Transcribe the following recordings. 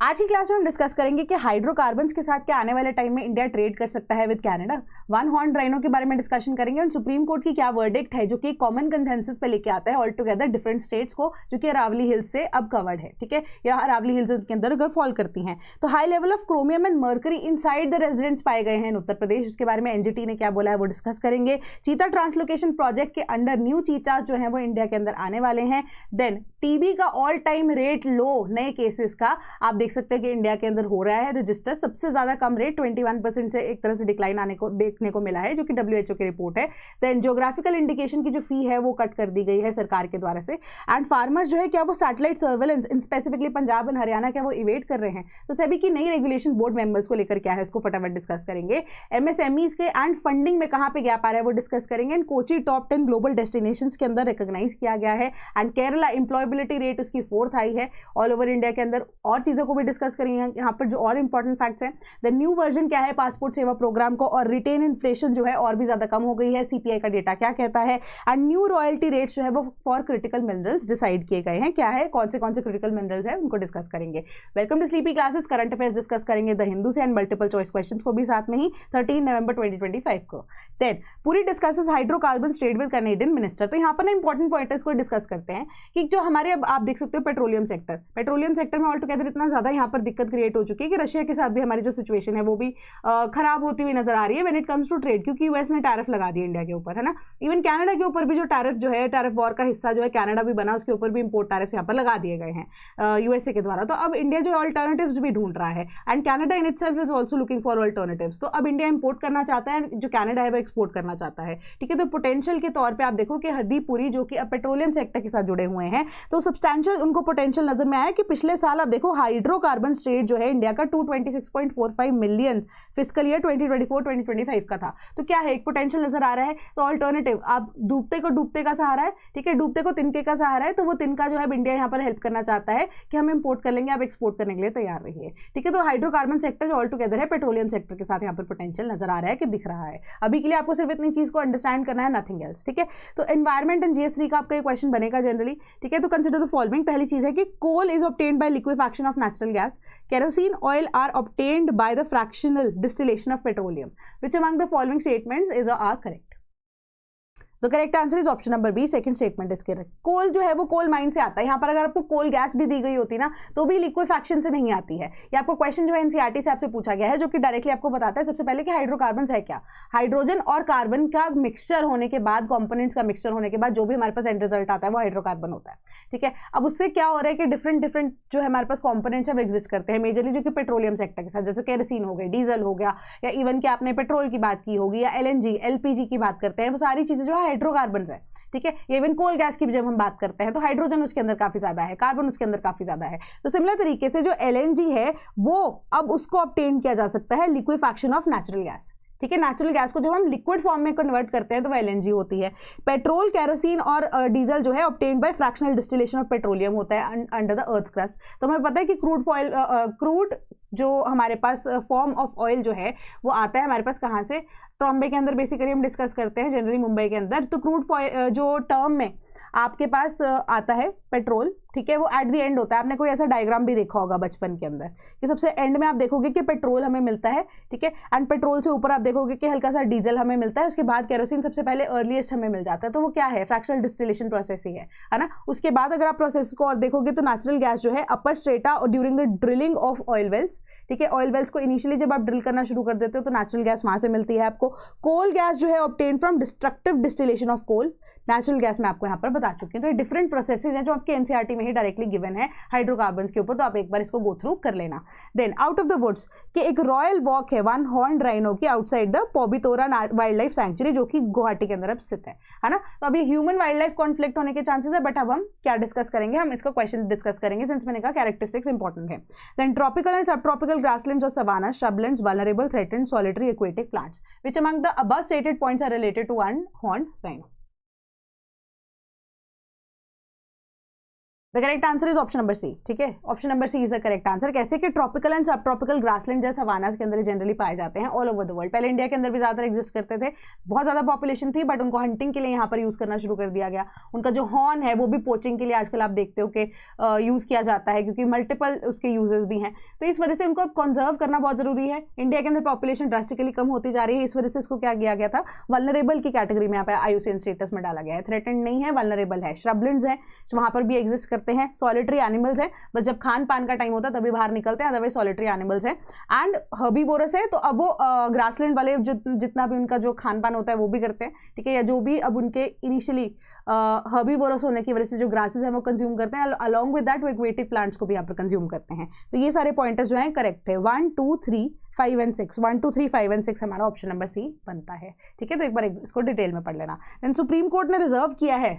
आज की क्लास में हम डिस्कस करेंगे कि हाइड्रोकार्बन्स के साथ क्या आने वाले टाइम में इंडिया ट्रेड कर सकता है with Canada. One horn rhino के बारे में डिस्कशन करेंगे और सुप्रीम कोर्ट की क्या वर्डिक्ट है जो कि कॉमन कंसेंसस पे लेके आता है ऑल टुगेदर डिफरेंट स्टेट्स को, जो कि अरावली हिल्स से अब कवर्ड है, ठीक है, या अरावली हिल्स के अंदर अगर फॉल करती हैं। तो high level of chromium and mercury inside the residents पाए गए हैं इन उत्तर प्रदेश, उसके बारे में एनजीटी ने क्या बोला है वो डिस्कस करेंगे। चीता ट्रांसलोकेशन प्रोजेक्ट के अंडर न्यू चीता जो है वो इंडिया के अंदर आने वाले हैं। देन टीबी का ऑल टाइम रेट लो नए केसेस का आप देख सकते हैं कि इंडिया के अंदर हो रहा है रजिस्टर, सबसे ज्यादा कम रेट 21% से एक तरह से डिक्लाइन आने को देखने को मिला है, जो कि WHO की रिपोर्ट है। देन ज्योग्राफिकल इंडिकेशन की जो फी है वो कट कर दी गई है सरकार के द्वारा से। एंड फार्मर्स जो है क्या वो satellite surveillance in specifically Punjab and Haryana क्या वो इवेट कर रहे हैं, तो सेबी की नई रेगुलेशन बोर्ड मेंबर्स को लेकर क्या है उसको फटाफट डिस्कस करेंगे। MSMEs के एंड फंडिंग में कहां पे गैप आ रहा है वो डिस्कस करेंगे। And Kochi top 10 global destinations के अंदर रिकॉग्नाइज किया गया है। एंड केरला एम्प्लॉयबिलिटी रेट उसकी 4th आई है ऑल ओवर इंडिया के अंदर। और चीजों को भी डिस्कस करेंगे यहाँ पर जो और इंपॉर्टेंट फैक्ट्स हैं। द न्यू वर्जन क्या है पासपोर्ट सेवा प्रोग्राम को, और रिटेन इन्फ्लेशन जो है और भी ज्यादा कम हो गई है, CPI का डेटा क्या कहता है। एंड न्यू रॉयल्टी रेट्स जो है वो फॉर क्रिटिकल मिनरल्स डिसाइड किए गए हैं, क्या है कौन से क्रिटिकल मिनरल्स है उनको डिस्कस करेंगे। Welcome to sleepy classes, current affairs discuss करेंगे द हिंदू से एंड मल्टीपल चॉइस क्वेश्चंस को भी साथ में ही 13 नवंबर 2025 को। देन पूरी discusses hydrocarbon trade with Canadian minister. तो यहाँ पर ना इंपॉर्टेंट पॉइंटर्स को डिस्कस करते हैं कि जो हमारे अब आप देख सकते हो पेट्रोलियम सेक्टर में ऑल टुगेदर इतना ज्यादा यहाँ पर दिक्कत क्रिएट हो चुकी है कि रशिया के साथ भी हमारी जो सिचुएशन है वो भी खराब होती हुई नजर आ रही है when it comes to trade, क्योंकि यूएस ने टैरिफ लगा दिया इंडिया के ऊपर, है ना। इवन कनाडा के ऊपर भी जो टैरिफ जो है, टैरिफ वॉर का हिस्सा जो है कनाडा भी बना, उसके ऊपर भी इंपोर्ट टैरिफ यहाँ पर लगा दिए गए हैं यूएसए के द्वारा। तो अब इंडिया जो अल्टरनेटिव्स भी ढूंढ रहा है and Canada in itself is also looking for alternatives. तो अब इंडिया इंपोर्ट करना चाहता है, जो कनाडा है वो एक्सपोर्ट करना चाहता है, ठीक है। तो पोटेंशियल के तौर पर आप देखो कि हरदीप पुरी जो कि अब पेट्रोलियम सेक्टर के साथ जुड़े हुए हैं, तो सब्सटैंशियल उनको पोटेंशियल नजर में आया कि पिछले साल आप देखो हाइड्रोकार्बन ट्रेड जो है इंडिया का 226.45 मिलियन फिस्कल ईयर 2024-2025 का था। तो क्या है एक पोटेंशियल नजर आ रहा है। तो ऑल्टरनेटिव आप डूबते को डूबते का सहारा है, ठीक है, डूबते को तिनके का सहारा है, तो वो तिनका जो है इंडिया यहाँ पर हेल्प करना चाहता है कि हम इंपोर्ट कर लेंगे, आप एक्सपोर्ट करने के लिए तैयार रहिए, ठीक है। तो हाइड्रोकार्बन सेक्टर जो ऑल टुगेदर है पेट्रोलियम सेक्टर के साथ यहाँ पर पोटेंशियल नजर आ रहा है कि दिख रहा है। अभी के लिए आपको सिर्फ इतनी चीज को अंडरस्टैंड करना है, नथिंग एल्स, ठीक है। तो एनवायरमेंट एंड GS3 का आपका क्वेश्चन बनेगा जनरली, ठीक है। तो कंसिडर द फॉलोइंग। पहली चीज है कि coal is obtained by liquefaction of natural gas, kerosene oil are obtained by the fractional distillation of petroleum. Which among the following statements is or are correct? तो correct answer is option number B, second statement is correct. Coal जो है वो coal mine से आता है। यहाँ पर अगर आपको कोल गैस भी दी गई होती ना तो भी लिक्विफैक्शन से नहीं आती है। ये आपको क्वेश्चन जो है NCERT से आपसे पूछा गया है, जो कि डायरेक्टली आपको बताता है सबसे पहले कि हाइड्रोकार्बन है क्या, हाइड्रोजन और कार्बन का मिक्सचर होने के बाद, कॉम्पोनेंट्स का मिक्सचर होने के बाद जो भी हमारे पास एंड रिजल्ट आता है वो हाइड्रोकार्बन होता है, ठीक है। अब उससे क्या हो रहा है कि डिफरेंट जो है हमारे पास कॉम्पोनेंट्स अब एग्जिस्ट करते हैं मेजरली, जो कि पेट्रोलियम सेक्टर के साथ, जैसे केरोसिन हो गई, डीजल हो गया, या इवन कि आपने पेट्रोल की बात की होगी, या LNG LPG की बात करते हैं, वो सारी चीजें जो है हाइड्रोकार्बन है, ठीक है। इवन कोल गैस की भी जब हम बात करते हैं तो हाइड्रोजन उसके अंदर काफी ज्यादा है, कार्बन उसके अंदर काफी ज्यादा है। तो सिमिलर तरीके से जो LNG है वो अब उसको ऑब्टेन किया जा सकता है लिक्विफैक्शन ऑफ नेचुरल गैस, ठीक है। नेचुरल गैस को जब हम लिक्विड फॉर्म में कन्वर्ट करते हैं तो वो LNG होती है। पेट्रोल, केरोसिन और डीजल जो है obtained by fractional distillation of petroleum होता है अंडर द अर्थ क्रस्ट। तो हमें पता है कि क्रूड जो हमारे पास फॉर्म ऑफ ऑयल जो है वो आता है हमारे पास कहाँ से, ट्रॉम्बे के अंदर बेसिकली हम डिस्कस करते हैं जनरली मुंबई के अंदर। तो क्रूड जो टर्म में आपके पास आता है पेट्रोल, ठीक है, वो एट द एंड होता है। आपने कोई ऐसा डायग्राम भी देखा होगा बचपन के अंदर कि सबसे एंड में आप देखोगे कि पेट्रोल हमें मिलता है, ठीक है, एंड पेट्रोल से ऊपर आप देखोगे कि हल्का सा डीजल हमें मिलता है, उसके बाद केरोसिन सबसे पहले अर्लीस्ट हमें मिल जाता है। तो वो क्या है, फ्रैक्शनल डिस्टिलेशन प्रोसेस ही है ना। उसके बाद अगर आप प्रोसेस को और देखोगे तो नेचुरल गैस जो है अपर स्ट्रेटा और during the drilling of oil wells, ठीक है, ऑयल वेल्स को इनिशियली जब आप ड्रिल करना शुरू कर देते हो तो नेचुरल गैस वहां से मिलती है आपको। कोल गैस जो है obtain from destructive distillation of coal, natural gas में आपको यहाँ पर बता चुकी हूँ। तो ये डिफरेंट प्रोसेसेस हैं जो आपके NCERT में ही डायरेक्टली गिवन है हाइड्रोकार्बन्स के ऊपर, तो आप एक बार इसको गो थ्रू कर लेना। Then out of the woods कि एक रॉयल वॉक है वन हॉर्न राइनो की आउटसाइड द पोबितोरा वाइल्ड लाइफ सैंक्चुरी, जो कि गुवाहाटी के अंदर अब स्थित है ना। तो अभी ह्यूमन वाइल्ड लाइफ कॉन्फ्लिक्ट होने के चांसेस है, बट अब हम क्या डिस्कस करेंगे, हम इसका क्वेश्चन डिस्कस करेंगे सिंस मैंने कहा कैरेक्टरिस्टिक्स इंपॉर्टेंट है। Then tropical and sub tropical grasslands और savanna, shrublands, vulnerable, threatened, solitary, aquatic plants, which among the above stated points are related to one horn rhino. The correct answer is option number C, ठीक है, option number C is the correct answer. कैसे कि tropical and sub tropical grassland जैसे savannas के अंदर generally पाए जाते हैं ऑल ओवर द वर्ल्ड। पहले इंडिया के अंदर भी ज्यादा एग्जिस्ट करते थे, बहुत ज्यादा पॉपुलेशन थी, बट उनको हंटिंग के लिए यहाँ पर यूज करना शुरू कर दिया गया। उनका जो हॉर्न है वो भी पोचिंग के लिए आजकल आप देखते हो कि यूज किया जाता है, क्योंकि मल्टीपल उसके यूजेस भी हैं। तो इस वजह से उनको कंजर्व करना बहुत जरूरी है। इंडिया के अंदर पॉपुलेशन ड्रास्टिकली कम होती जा रही है, इस वजह से इसको क्या किया गया था, वल्नरेबल की कैटेगरी में यहाँ पे आईयूसीएन स्टेटस में डाला गया है। थ्रेटेंड नहीं है, वल्नरेबल है। श्रबलैंड्स हैं वहां पर भी एग्जिस्ट करते हैं। सॉलिटरी एनिमल्स हैं, बस जब खान पान का टाइम होता है तभी बाहर निकलते हैं, अदरवाइज सॉलिटरी एनिमल्स हैं। एंड हर्बीवोरस है, तो अब वो ग्रासलैंड वाले जितना भी उनका जो खान पान होता है वो भी करते हैं, ठीक है, या जो भी अब उनके इनिशियली हर्बीवोरस होने की वजह से जो ग्रासेस हैं वो कंज्यूम करते हैं, अलॉन्ग विद दैट वो एक्वेटिक प्लांट्स को भी यहाँ पर कंज्यूम करते हैं। तो ये सारे पॉइंटर्स जो हैं करेक्ट थे। 1 2 3 5 एंड 6, 1 2 3 5 एंड 6 हमारा ऑप्शन नंबर सी बनता है, ठीक है। तो एक बार इसको डिटेल में पढ़ लेना। देन सुप्रीम कोर्ट ने रिजर्व किया है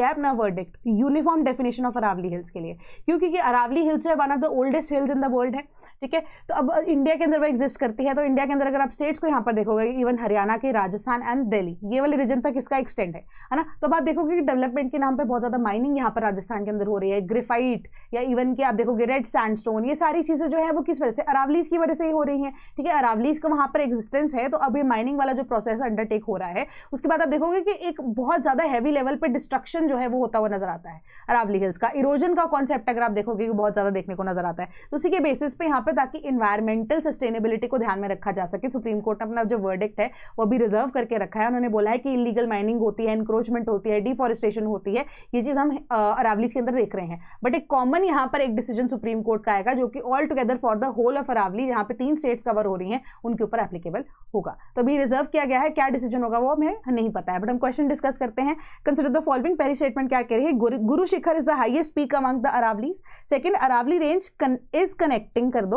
अपना verdict uniform definition of Aravalli hills के लिए, क्योंकि अरावली हिल्स जो है one of the oldest hills in the world है, ठीक है। तो अब इंडिया के अंदर वो एग्जिस्ट करती है, तो इंडिया के अंदर अगर आप स्टेट्स को यहाँ पर देखोगे, इवन हरियाणा के, राजस्थान एंड दिल्ली, ये वाले रीजन तक इसका एक्सटेंड है ना। तो अब आप देखोगे कि डेवलपमेंट के नाम पे बहुत ज्यादा माइनिंग यहाँ पर राजस्थान के अंदर हो रही है, ग्रेफाइट या इवन कि आप देखोगे रेड सैंडस्टोन, ये सारी चीजें जो है वो किस वजह से, अरावलीज की वजह से ही हो रही है, ठीक है। अरावलीज का वहां पर एग्जिस्टेंस है, तो अब ये माइनिंग वाला जो प्रोसेस अंडरटेक हो रहा है, उसके बाद आप देखोगे कि एक बहुत ज्यादा हैवी लेवल पर डिस्ट्रक्शन जो है वो होता हुआ नजर आता है अरावली हिल्स का। इरोजन का कॉन्सेप्ट अगर आप देखोगे बहुत ज्यादा देखने को नजर आता है, तो उसी के बेसिस पे यहाँ पे, ताकि एनवायरमेंटल सस्टेनेबिलिटी को ध्यान में रखा जा सके, सुप्रीम कोर्ट ने अपना जो वर्डिक्ट है वो भी रिजर्व करके रखा है। उन्होंने बोला है कि इलीगल माइनिंग होती है, एनक्रोचमेंट होती है, डिफॉरेस्टेशन होती है, ये चीज हम अरावलीज के अंदर देख रहे हैं। बट एक कॉमन यहाँ पर एक डिसीजन सुप्रीम कोर्ट का आएगा, जो कि all together for the whole of Aravalli, जहाँ पे 3 स्टेट्स कवर हो रही हैं, उनके ऊपर एप्लीकेबल होगा। तो अभी रिजर्व किया गया है, क्या डिसीजन होगा वो हमें नहीं पता है, बट हम क्वेश्चन डिस्कस करते हैं। कंसिडर द फॉलोइंग, पहली स्टेटमेंट क्या कह रही है, Guru Shikhar is the highest peak among the Aravallis. Second, Aravalli range is connecting कर दो,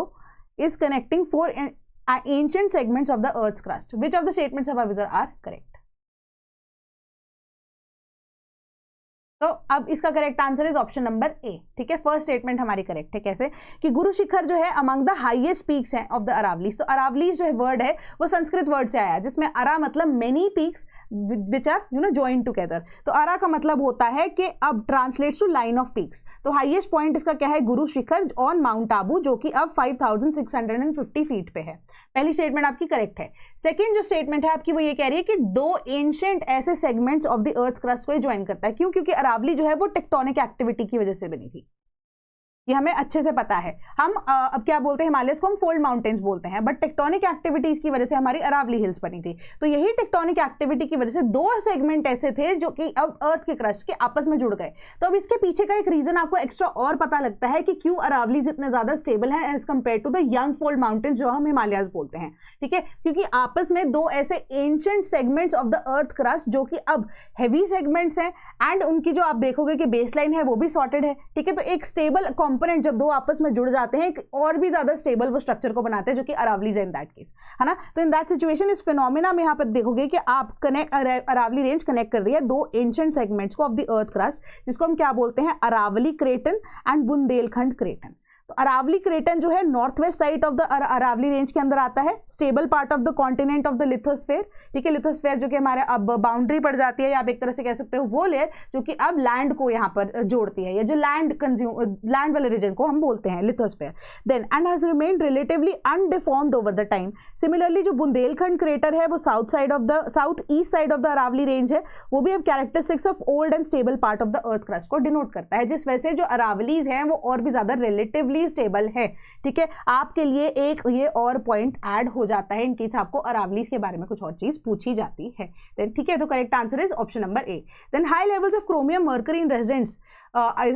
is connecting 4 ancient segments of the earth's crust. Which of the statements above are correct? तो अब इसका correct answer is option number ए, ठीक है। फर्स्ट स्टेटमेंट हमारी correct है। कैसे कि गुरु शिखर जो है अमंग द हाईएस्ट पीक्स हैं ऑफ द अरावलीज। तो अरावलीज जो है वर्ड है वो संस्कृत वर्ड से आया है, जिसमें अरा मतलब many peaks which are joined together. तो अरा का मतलब होता है कि अब translates to line of peaks. तो हाईएस्ट पॉइंट इसका क्या है, गुरु शिखर ऑन माउंट आबू, जो कि अब 5650 फीट पे है। पहली स्टेटमेंट आपकी करेक्ट है। सेकंड जो स्टेटमेंट है आपकी वो ये कह रही है कि 2 एंशिएंट ऐसे segments of the earth crust को ज्वाइन करता है। क्यों? क्योंकि अरावली जो है वो टेक्टोनिक एक्टिविटी की वजह से बनी थी, ये हमें अच्छे से पता है। हम अब क्या बोलते हैं, हिमालयस को हम फोल्ड माउंटेन्स बोलते हैं, बट टेक्टोनिक एक्टिविटीज की वजह से हमारी अरावली हिल्स बनी थी। तो यही टेक्टोनिक एक्टिविटी की वजह से 2 सेगमेंट ऐसे थे जो कि अब अर्थ के क्रस्ट के आपस में जुड़ गए। तो अब इसके पीछे का एक रीजन आपको एक्स्ट्रा और पता लगता है कि क्यों अरावलीज इतने ज्यादा स्टेबल है as compare to the young fold mountains जो हम हिमालयस बोलते हैं, ठीक है। क्योंकि आपस में 2 ऐसे ancient segments of the earth crust जो कि अब हैवी सेगमेंट्स हैं, एंड उनकी जो आप देखोगे कि बेसलाइन है वो भी सॉर्टेड है, ठीक है। तो एक स्टेबल कंपोनेंट जब 2 आपस में जुड़ जाते हैं, और भी ज्यादा स्टेबल वो स्ट्रक्चर को बनाते हैं, जो कि अरावलीज है इन दैट केस, है ना। तो इन दैट सिचुएशन इस फिनोमिना में यहाँ पर देखोगे कि आप अरावली रेंज कनेक्ट कर रही है 2 एंशिएंट सेगमेंट्स को ऑफ द अर्थ क्रस्ट, जिसको हम क्या बोलते हैं, Aravalli craton and Bundelkhand craton. तो अरावली क्रेटन जो है north west side of the Aravalli range के अंदर आता है, stable part of the continent of the lithosphere, ठीक है। लिथोस्फेयर जो कि हमारे अब बाउंड्री पड़ जाती है, या आप एक तरह से कह सकते हो वो लेयर जो कि अब लैंड को यहाँ पर जोड़ती है, या जो लैंड वाले रीजन को हम बोलते हैं lithosphere. Then and has remained relatively undeformed over the time. Similarly जो बुंदेलखंड क्रेटर है वो south east side of the Aravalli range है, वो भी अब characteristics of old and stable part of the earth crust को डिनोट करता है, जिस वजह से जो अरावलीज हैं वो और भी ज्यादा रिलेटिवली स्टेबल है, ठीक है। आपके लिए एक ये और पॉइंट ऐड हो जाता है इन केस आपको अरावलीज के बारे में कुछ और चीज पूछी जाती है, ठीक है। तो correct answer is option number A. Then high levels of chromium mercury in residents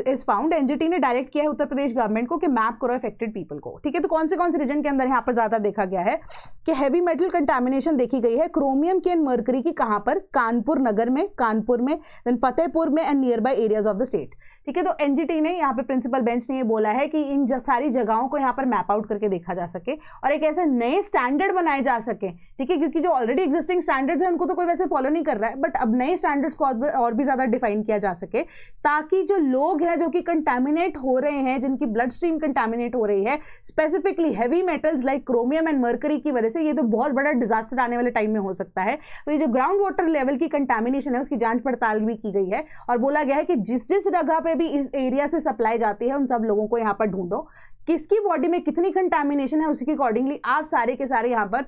is found. NGT ने डायरेक्ट किया है उत्तर प्रदेश गवर्नमेंट को कि मैप करो अफेक्टेड पीपल को, ठीक है। तो कौन से रीजन के अंदर यहाँ पर ज्यादा देखा गया है कि हैवी मेटल कंटामिनेशन देखी गई है क्रोमियम की एंड मर्करी की, कहां पर, कानपुर नगर में, कानपुर में, देन फतेहपुर में and near by areas of the state, ठीक है। तो एनजीटी ने यहाँ पे प्रिंसिपल बेंच ने ये बोला है कि इन सारी जगहों को यहाँ पर मैप आउट करके देखा जा सके और एक ऐसे नए स्टैंडर्ड बनाए जा सके, ठीक है। क्योंकि जो ऑलरेडी एग्जिस्टिंग स्टैंडर्ड्स हैं उनको तो कोई वैसे फॉलो नहीं कर रहा है, बट अब नए स्टैंडर्ड्स को और भी ज्यादा डिफाइन किया जा सके, ताकि जो लोग हैं जो कि कंटेमिनेट हो रहे हैं, जिनकी ब्लड स्ट्रीम कंटेमिनेट हो रही है specifically heavy metals like chromium and mercury की वजह से, ये तो बहुत बड़ा डिजास्टर आने वाले टाइम में हो सकता है। तो ये जो ग्राउंड वाटर लेवल की कंटेमिनेशन है उसकी जांच पड़ताल भी की गई है और बोला गया है कि जिस जिस जगह पे में भी इस एरिया से सप्लाई जाती है उन सब लोगों को यहाँ पर ढूंढो, किसकी बॉडी में कितनी कंटामिनेशन है, उसी के अकॉर्डिंगली आप सारे के सारे यहाँ पर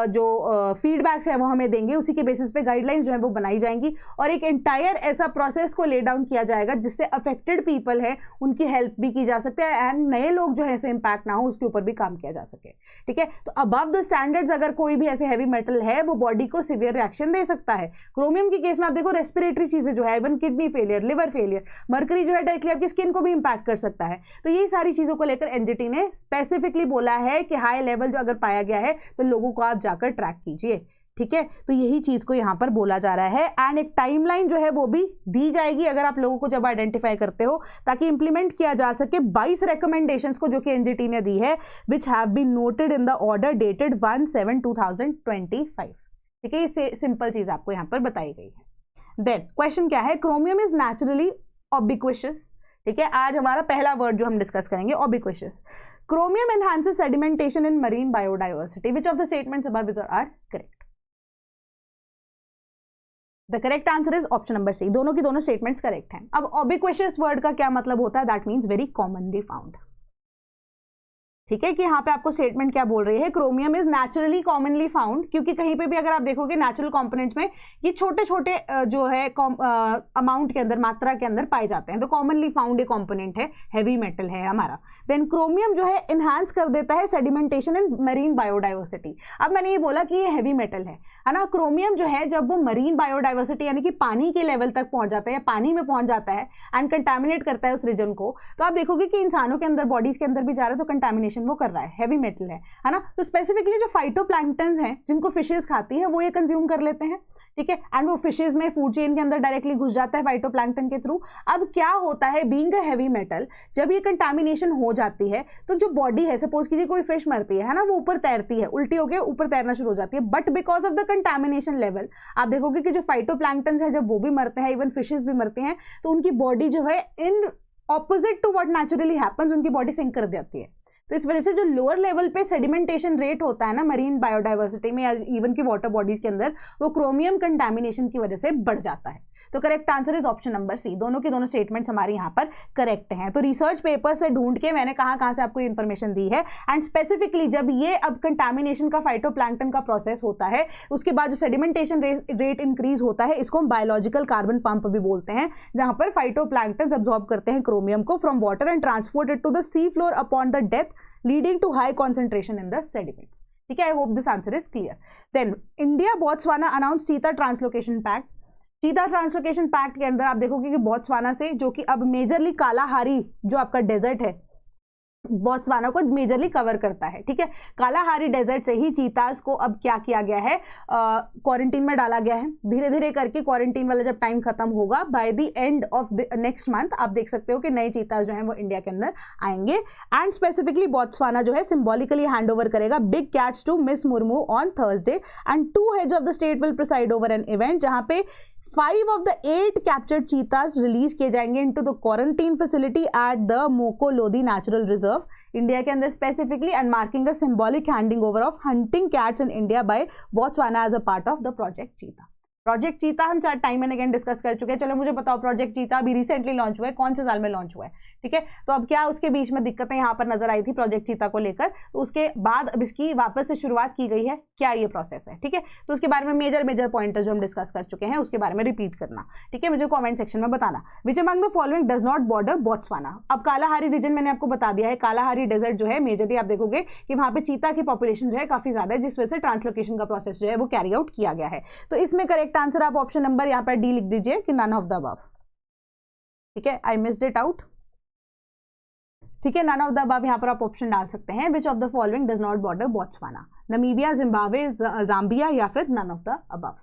जो फीडबैक्स है वो हमें देंगे, उसी के बेसिस पे गाइडलाइंस जो है वो बनाई जाएंगी और एक एंटायर ऐसा प्रोसेस को ले डाउन किया जाएगा जिससे अफेक्टेड पीपल है उनकी हेल्प भी की जा सकती है एंड नए लोग जो है ऐसे इंपैक्ट ना हो उसके ऊपर भी काम किया जा सके। ठीक है, तो अबव द स्टैंडर्ड्स अगर कोई भी ऐसे हैवी मेटल है वो बॉडी को सिवियर रिएक्शन दे सकता है। क्रोमियम के केस में आप देखो रेस्पिरेटरी चीजें जो है, even kidney failure, liver failure, mercury जो है डायरेक्टली आपकी स्किन को भी इंपैक्ट कर सकता है। तो ये सारी चीजों को लेकर एनजीटी ने स्पेसिफिकली बोला है कि हाई लेवल जो अगर पाया गया है तो लोगों को आप जाकर ट्रैक कीजिए। ठीक है, तो यही चीज को यहां पर बोला जा रहा है एंड एक टाइमलाइन जो है वो भी दी जाएगी अगर आप लोगों को जब आइडेंटिफाई करते हो, ताकि इंप्लीमेंट किया जा सके 22 रिकमेंडेशंस को जो कि एनजीटी ने दी है, which have been noted in the order dated 1/7/2025। ठीक है, ये सिंपल चीज आपको यहां पर बताई गई है। देन क्वेश्चन क्या है, क्रोमियम इज नेचुरली ऑबिक्विशियस। ठीक है, आज हमारा पहला वर्ड जो हम डिस्कस करेंगे ubiquitous. Chromium enhances sedimentation in marine biodiversity, which of the statements above are correct? The correct answer is option number C, दोनों की दोनों स्टेटमेंट्स करेक्ट हैं। अब ऑबिक्विशियस वर्ड का क्या मतलब होता है? That means very commonly found. ठीक है, कि यहाँ पे आपको स्टेटमेंट क्या बोल रही है, chromium is naturally commonly found, क्योंकि कहीं पे भी अगर आप देखोगे नेचुरल कंपोनेंट्स में ये छोटे छोटे जो है अमाउंट के अंदर, मात्रा के अंदर पाए जाते हैं, तो कॉमनली फाउंड ये कंपोनेंट है, हैवी मेटल है हमारा। देन क्रोमियम जो है इनहांस कर देता है सेडिमेंटेशन इन मरीन बायोडाइवर्सिटी। अब मैंने ये बोला कि ये हैवी मेटल है ना, क्रोमियम जो है जब वो मरीन बायोडाइवर्सिटी यानी कि पानी के लेवल तक पहुंच जाता है या पानी में पहुंच जाता है एंड कंटामिनेट करता है उस रीजन को, तो आप देखोगे कि इंसानों के अंदर, बॉडीज के अंदर भी जा रहा है तो कंटामिनेशन वो कर रहा है, हैवी मेटल है ना। तो स्पेसिफिकली जो फाइटोप्लैंक्टन्स हैं जिनको फिशेस खाती है वो ये कंज्यूम कर लेते हैं। ठीक है, एंड वो फिशेस में फूड चेन के अंदर डायरेक्टली घुस जाता है फाइटोप्लैंक्टन के थ्रू। अब क्या होता है, बीइंग अ हैवी मेटल, जब ये कंटामिनेशन हो जाती है तो जो बॉडी है, सपोज कीजिए कोई फिश मरती है ना, वो ऊपर तैरती है, उल्टी होकर ऊपर तैरना शुरू हो जाती है, but because of the contamination level आप देखोगे कि जो फाइटोप्लैंक्टन्स है जब वो भी मरते हैं, इवन फिशेस भी मरते हैं, तो उनकी बॉडी जो है in opposite to what naturally happens, उनकी बॉडी सिंक कर देती है। तो इस वजह से जो लोअर लेवल पे सेडिमेंटेशन रेट होता है ना मरीन बायोडाइवर्सिटी में या इवन की वाटर बॉडीज के अंदर, वो क्रोमियम कंटामिनेशन की वजह से बढ़ जाता है। तो correct answer is option number C, दोनों के दोनों स्टेटमेंट्स हमारे यहाँ पर करेक्ट हैं। तो रिसर्च पेपर से ढूंढ के मैंने कहाँ से आपको इन्फॉर्मेशन दी है एंड स्पेसिफिकली जब ये अब कंटामिनेशन का फाइटोप्लैंक्टन का प्रोसेस होता है, उसके बाद जो सेडिमेंटेशन रेट इंक्रीज होता है, इसको हम बायोलॉजिकल कार्बन पंप भी बोलते हैं, जहां पर फाइटोप्लैंक्टन अब्सॉर्ब करते हैं क्रोमियम को from water and transport it to the sea floor upon the death leading to high concentration in the sediments. ठीक है, I hope this answer is clear. Then India Botswana announced चीता translocation pact. चीता translocation pact के अंदर आप देखोगे कि Botswana से, जो कि अब मेजरली कालाहारी जो आपका डेजर्ट है बोत्सवाना को मेजरली कवर करता है। ठीक है, कालाहारी डेजर्ट से ही चीतास को अब क्या किया गया है, क्वारंटीन में डाला गया है। धीरे धीरे करके क्वारंटीन वाला जब टाइम खत्म होगा, by the end of next month आप देख सकते हो कि नए चीतास जो हैं वो इंडिया के अंदर आएंगे एंड स्पेसिफिकली बोत्सवाना जो है सिंबॉलिकली हैंड ओवर करेगा big cats to Miss Murmu on Thursday and 2 heads of the state will preside over an event, जहां पे 5 of the 8 captured cheetahs release किए जाएंगे into the quarantine facility at the Mokolodi natural reserve India के अंदर specifically, and marking a symbolic handing over of hunting cats in India by Botswana as a part of the project चीता। Project चीता हम time and again discuss कर चुके हैं। चलो मुझे बताओ, प्रोजेक्ट चीता अभी रिसेंटली लॉन्च हुआ है, कौन से साल में लॉन्च हुआ है? ठीक है, तो अब क्या उसके बीच में दिक्कतें यहाँ पर नजर आई थी प्रोजेक्ट चीता को लेकर, तो उसके बाद अब इसकी वापस से शुरुआत की गई है, क्या ये प्रोसेस है? ठीक है, तो उसके बारे में मेजर पॉइंटर्स जो हम डिस्कस कर चुके हैं उसके बारे में रिपीट करना। ठीक है, मुझे कॉमेंट सेक्शन में बताना which among the following does not border Botswana. अब कालाहारी रीजन मैंने आपको बता दिया है, कालाहारी डेजर्ट जो है मेजरली आप देखोगे कि वहां पे चीता की पॉपुलेशन जो है काफी ज्यादा है, जिस वजह से ट्रांसलोकेशन का प्रोसेस जो है वो कैरी आउट किया गया है। तो इसमें करेक्ट आंसर आप ऑप्शन नंबर यहां पर डी लिख दीजिए कि नन ऑफ द अबव। ठीक है, आई मिस्ड इट आउट। ठीक है, नन ऑफ द अबव यहां पर आप ऑप्शन डाल सकते हैं, which of the following does not border Botswana, Namibia, Zimbabwe, Zambia या फिर none of the above.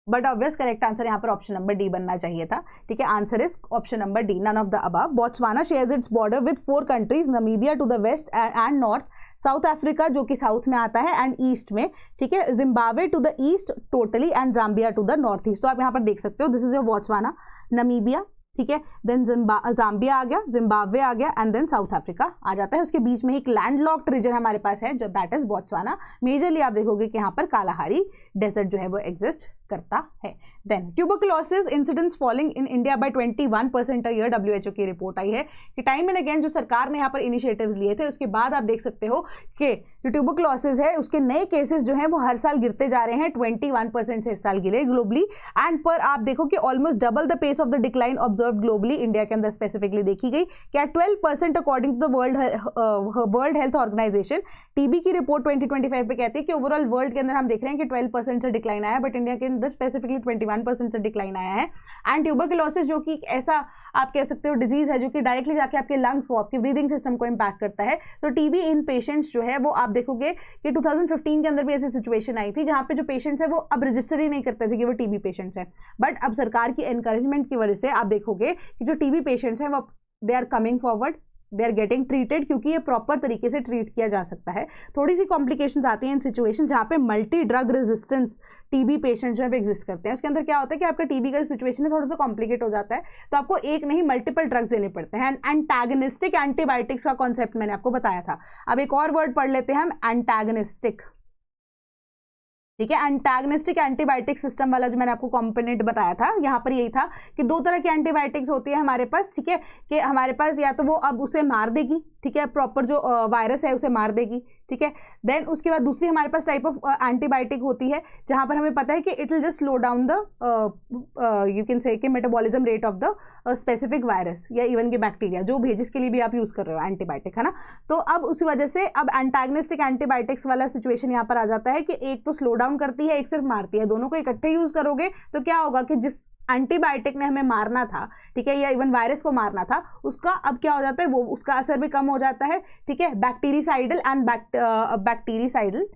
But obvious correct answer यहाँ पर ऑप्शन नंबर डी बनना चाहिए था। ठीक है, answer is option number D, none of the above. Botswana shares its border with 4 countries, Namibia to the west and north, South Africa जो कि south में आता है एंड ईस्ट में। ठीक है, Zimbabwe to the east totally and Zambia to the north east. तो आप यहाँ पर देख सकते हो, this is your Botswana, Namibia, ठीक है, देन जाम्बिया आ गया, जिम्बाब्वे आ गया एंड देन साउथ अफ्रीका आ जाता है। उसके बीच में एक लैंडलॉक्ड रीजन हमारे पास है जो दैट इज बोत्सवाना। मेजरली आप देखोगे कि यहाँ पर कालाहारी डेजर्ट जो है वो एग्जिस्ट करता है। Then tuberculosis incidence falling in India by 21% a year, WHO की रिपोर्ट आई है कि टाइम एंड अगेन जो सरकार ने यहाँ पर इनिशिएटिव्स लिए थे उसके बाद आप देख सकते हो कि जो ट्यूबरकुलोसिस है उसके नए केसेस जो हैं वो हर साल गिरते जा रहे हैं, 21% से इस साल गिरे ग्लोबली, एंड पर आप देखो कि almost double the pace of the decline observe globally, India के अंदर स्पेसिफिकली देखी गई क्या 12% according to the world health organization. TB की रिपोर्ट 2025 पे कहती है कि ओवरऑल वर्ल्ड के अंदर हम देख रहे हैं कि 12% से डिक्लाइन आया, बट इंडिया के अंदर स्पेसिफिकली 21% से डिक्लाइन आया है। एंड ट्यूबरकुलोसिस जो कि ऐसा आप कह सकते हो डिजीज है जो कि डायरेक्टली जाके आपके लंग्स को, आपके ब्रीदिंग सिस्टम को इंपैक्ट करता है। तो टीबी इन पेशेंट्स जो है वो आप देखोगे कि 2015 के अंदर भी ऐसी सिचुएशन आई थी जहां पे जो पेशेंट्स है वो अब रजिस्टर ही नहीं करते थे कि वो टीबी पेशेंट्स हैं, बट अब सरकार की एनकरेजमेंट की वजह से आप देखोगे कि जो टीबी पेशेंट्स हैं वो they are coming forward, they are getting treated, क्योंकि ये प्रॉपर तरीके से ट्रीट किया जा सकता है। थोड़ी सी कॉम्प्लिकेशंस आती हैं इन सिचुएशन जहाँ पे multi drug resistance TB patient जो है एग्जिस्ट करते हैं। उसके अंदर क्या होता है कि आपका टीबी का सिचुएशन है थोड़ा सा कॉम्प्लिकेट हो जाता है, तो आपको एक नहीं मल्टीपल ड्रग्स देने पड़ते हैं। एंटागनिस्टिक एंटीबायोटिक्स का कॉन्सेप्ट मैंने आपको बताया था। अब एक और वर्ड पढ़ लेते हैं हम, एंटागनिस्टिक, ठीक है। एंटागनिस्टिक एंटीबायोटिक सिस्टम वाला जो मैंने आपको कंपोनेंट बताया था, यहाँ पर यही था कि दो तरह की एंटीबायोटिक्स होती है हमारे पास, ठीक है, कि हमारे पास या तो वो अब उसे मार देगी, ठीक है, प्रॉपर जो वायरस है उसे मार देगी, ठीक है। देन उसके बाद दूसरी हमारे पास टाइप ऑफ एंटीबायोटिक होती है जहाँ पर हमें पता है कि it will just slow down the you can say कि metabolism rate of the specific virus या इवन के बैक्टीरिया, जो भी है जिसके लिए भी आप यूज कर रहे हो एंटीबायोटिक, है ना। तो अब उस वजह से अब एंटागनिस्टिक एंटीबायोटिक्स वाला सिचुएशन यहाँ पर आ जाता है कि एक तो स्लो डाउन करती है, एक सिर्फ मारती है। दोनों को इकट्ठे यूज करोगे तो क्या होगा कि जिस एंटीबायोटिक ने हमें मारना था, ठीक है, या इवन वायरस को मारना था, उसका अब क्या हो जाता है, वो उसका असर भी कम हो जाता है, ठीक है। बैक्टीरिसाइडल एंड बैक्टीरिसाइडल,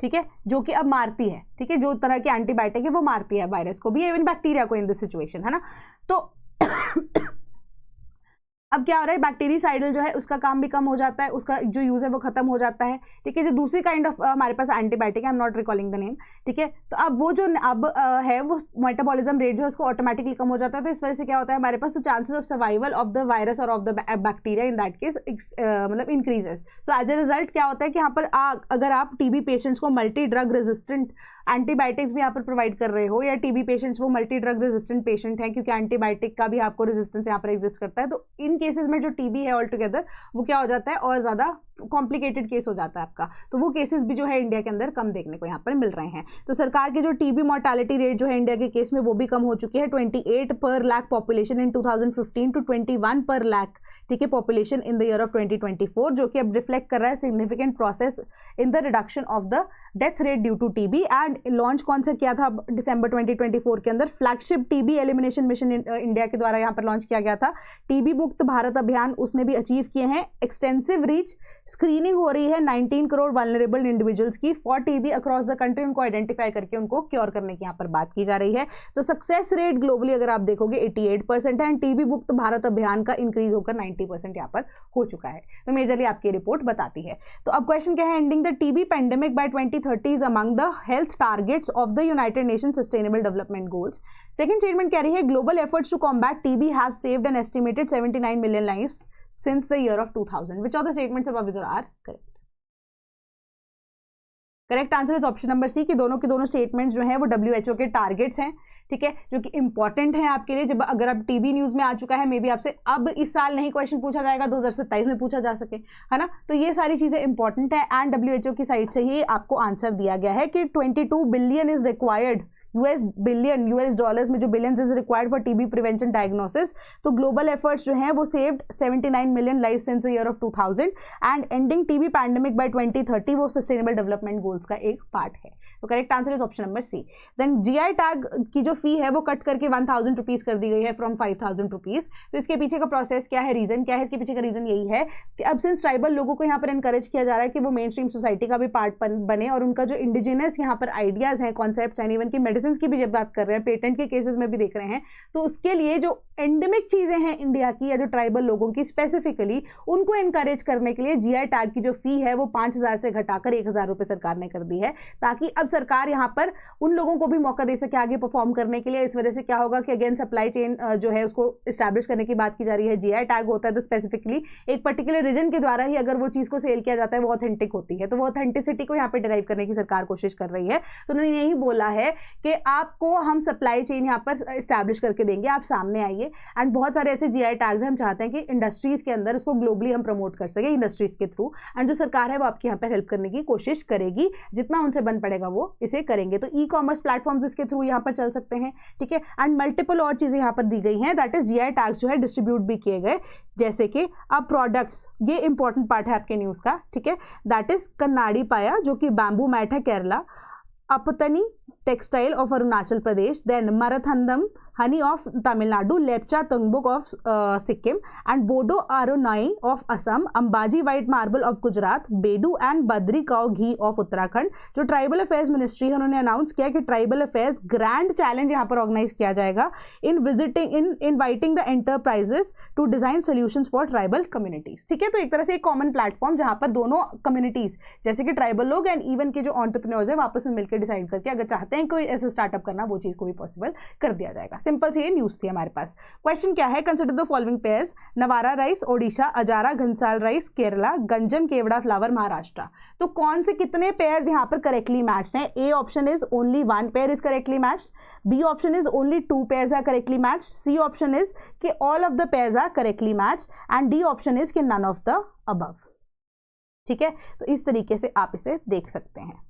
ठीक है, जो कि अब मारती है, ठीक है, जो तरह की एंटीबायोटिक है वो मारती है वायरस को भी, इवन बैक्टीरिया को इन दिस सिचुएशन, है ना। तो अब क्या हो रहा है, बैक्टीरियासाइडल जो है उसका काम भी कम हो जाता है, उसका जो यूज है वो खत्म हो जाता है, ठीक है। जो दूसरी काइंड ऑफ हमारे पास एंटीबायोटिक है, I am not recalling the name, ठीक है। तो अब वो जो अब है वो मेटाबॉलिज्म रेट जो है उसको ऑटोमेटिकली कम हो जाता है। तो इस वजह से क्या होता है हमारे पास, chances of survival of the virus और of the bacteria in that case मतलब increases. So as a result क्या होता है कि यहाँ पर अगर आप टीबी पेशेंट्स को मल्टी ड्रग रेजिस्टेंट एंटीबायोटिक्स भी यहाँ पर प्रोवाइड कर रहे हो, या टीबी पेशेंट्स वो मल्टी ड्रग रेजिस्टेंट पेशेंट है क्योंकि एंटीबायोटिक का भी आपको रेजिस्टेंस यहाँ पर एग्जिस्ट करता है, तो इन केसेस में जो टीबी है ऑल टुगेदर वो क्या हो जाता है और ज़्यादा कॉम्प्लिकेटेड केस हो जाता है आपका। तो वो केसेस भी जो है इंडिया के अंदर कम देखने को यहाँ पर मिल रहे हैं। तो सरकार की जो टीबी मोर्टालिटी रेट जो है इंडिया के केस में वो भी कम हो चुकी है, 28 पर लाख पॉपुलेशन इन 2015 टू 21 पर लाख, ठीक है, population in the year of 2024, जो कि अब रिफ्लेक्ट कर रहा है significant process in the reduction of the death rate due to TB. And launch कौन सा किया था दिसंबर 2024 के अंदर, flagship TB elimination mission India के द्वारा यहाँ पर लॉन्च किया गया था। टीबी मुक्त भारत अभियान उसने भी अचीव किए हैं एक्सटेंसिव रीच, स्क्रीनिंग हो रही है 19 करोड़ वल्नरेबल इंडिविजुअल्स की for TB across the country, उनको आइडेंटिफाई करके उनको क्योर करने की यहाँ पर बात की जा रही है। तो सक्सेस रेट ग्लोबली अगर आप देखोगे 88% है, एंड टीबी मुक्त भारत अभियान का इंक्रीज होकर 90% यहाँ पर हो चुका है। तो मेजरली आपकी रिपोर्ट बताती है। तो अब क्वेश्चन क्या है, ending the TB pandemic by 2030 is among the health targets of the United Nation sustainable development goals. Second statement कह रही है global efforts to combat TB have saved an estimated 79 million lives since the year of 2000. Which of the statements above are correct? Correct answer is option number C, कि दोनों के दोनों statements जो हैं वो WHO के टारगेट्स हैं, ठीक है, जो कि इंपॉर्टेंट है आपके लिए। जब अगर आप टीबी न्यूज में आ चुका है, मे बी आपसे अब इस साल नहीं क्वेश्चन पूछा जाएगा, 2027 में पूछा जा सके, है ना। तो ये सारी चीजें इंपॉर्टेंट है, एंड WHO की साइड से ही आपको आंसर दिया गया है कि 22 billion is required US dollars में जो billions is required for TB prevention diagnosis. तो ग्लोबल एफर्ट्स जो हैं वो saved 79 million life since the year of 2000, and ending TB pandemic by 2030 वो सस्टेनेबल डेवलपमेंट गोल्स का एक पार्ट है। तो correct answer is option number C. Then GI tag की जो फी है वो कट करके 1000 रुपीज कर दी गई है फ्रॉम 5000 रुपीज। तो इसके पीछे का प्रोसेस क्या है, रीजन क्या है, इसके पीछे का रीजन यही है कि अब सिंस ट्राइबल लोगों को यहाँ पर एनकरेज किया जा रहा है कि वो मेन स्ट्रीम सोसाइटी का भी पार्ट बने, और उनका जो इंडिजिनस यहाँ पर आइडियाज हैं, कॉन्सेप्ट्स एंड इवन की मेडिसिन लाइसेंस की भी जब बात कर रहे हैं, पेटेंट के केसेस में भी देख रहे हैं, तो उसके लिए जो एंडेमिक चीजें हैं इंडिया की या जो ट्राइबल लोगों की स्पेसिफिकली, उनको एनकरेज करने के लिए जीआई टैग की जो फी है वो 5,000 से घटाकर 1,000 रुपए सरकार ने कर दी है, ताकि अब सरकार यहाँ पर उन लोगों को भी मौका दे सके आगे परफॉर्म करने के लिए। इस वजह से क्या होगा कि अगेन सप्लाई चेन जो है उसको स्टैब्लिश करने की बात की जा रही है। जीआई टैग होता है तो स्पेसिफिकली एक पर्टिकुलर रीजन के द्वारा ही अगर वो चीज को सेल किया जाता है वो ऑथेंटिक होती है, तो वो ऑथेंटिसिटी को यहाँ पे डिराइव करने की सरकार कोशिश कर रही है। तो उन्होंने यही बोला है कि आपको हम सप्लाई चेन यहाँ पर स्टैब्लिश करके देंगे, आप सामने आइए। एंड बहुत सारे ऐसे जीआई टैग्स हैं, हम चाहते हैं कि इंडस्ट्रीज के अंदर उसको ग्लोबली हम प्रमोट कर सके इंडस्ट्रीज के थ्रू, एंड जो सरकार है वो आपके यहाँ पर हेल्प करने की कोशिश करेगी, जितना उनसे बन पड़ेगा वो इसे करेंगे। तो ई कॉमर्स प्लेटफॉर्म्स इसके थ्रू यहाँ पर चल सकते हैं, ठीक है। एंड मल्टीपल और चीजें यहाँ पर दी गई हैं, दैट इज जीआई टैग्स जो है डिस्ट्रीब्यूट भी किए गए, जैसे कि अब प्रोडक्ट्स, ये इंपॉर्टेंट पार्ट है आपके न्यूज का, ठीक है। दैट इज कन्नाडी पाया जो कि बैम्बू मैट है Kerala, Apatani textile of Arunachal Pradesh, then Marthandam honey of Tamil Nadu, Lepcha Tangbuk of Sikkim, and Bodo Aronai of Assam, Ambaji white marble of Gujarat, Bedu and Badri cow ghee of Uttarakhand. जो ट्राइबल अफेयर्स मिनिस्ट्री है उन्होंने अनाउंस किया कि ट्राइबल अफेयर्स ग्रैंड चैलेंज यहाँ पर ऑर्गेनाइज किया जाएगा in inviting the enterprises to design solutions for tribal communities, ठीक है। तो एक तरह से एक कॉमन प्लेटफॉर्म जहां पर दोनों कम्युनिटीज जैसे कि ट्राइबल लोग एंड इवन के जो एंटरप्रेन्योर्स है आपस में मिलकर डिसाइड करके अगर चाहते हैं कोई ऐसा स्टार्टअप करना, वो चीज को भी पॉसिबल कर दिया जाएगा। सिंपल सी ये न्यूज थी हमारे पास। क्वेश्चन क्या है, consider the following pairs, Navara rice Odisha, Ajara Ghansal rice Kerala, Ganjam Kewda flower Maharashtra. तो कौन से कितने पेयर्स यहाँ पर करेक्टली मैच्ड हैं? A option is only 1 pair is correctly matched, B option is only 2 pairs are correctly matched, C option is कि all of the pairs are correctly matched, and D option is कि none of the above, ठीक है। तो इस तरीके से आप इसे देख सकते हैं।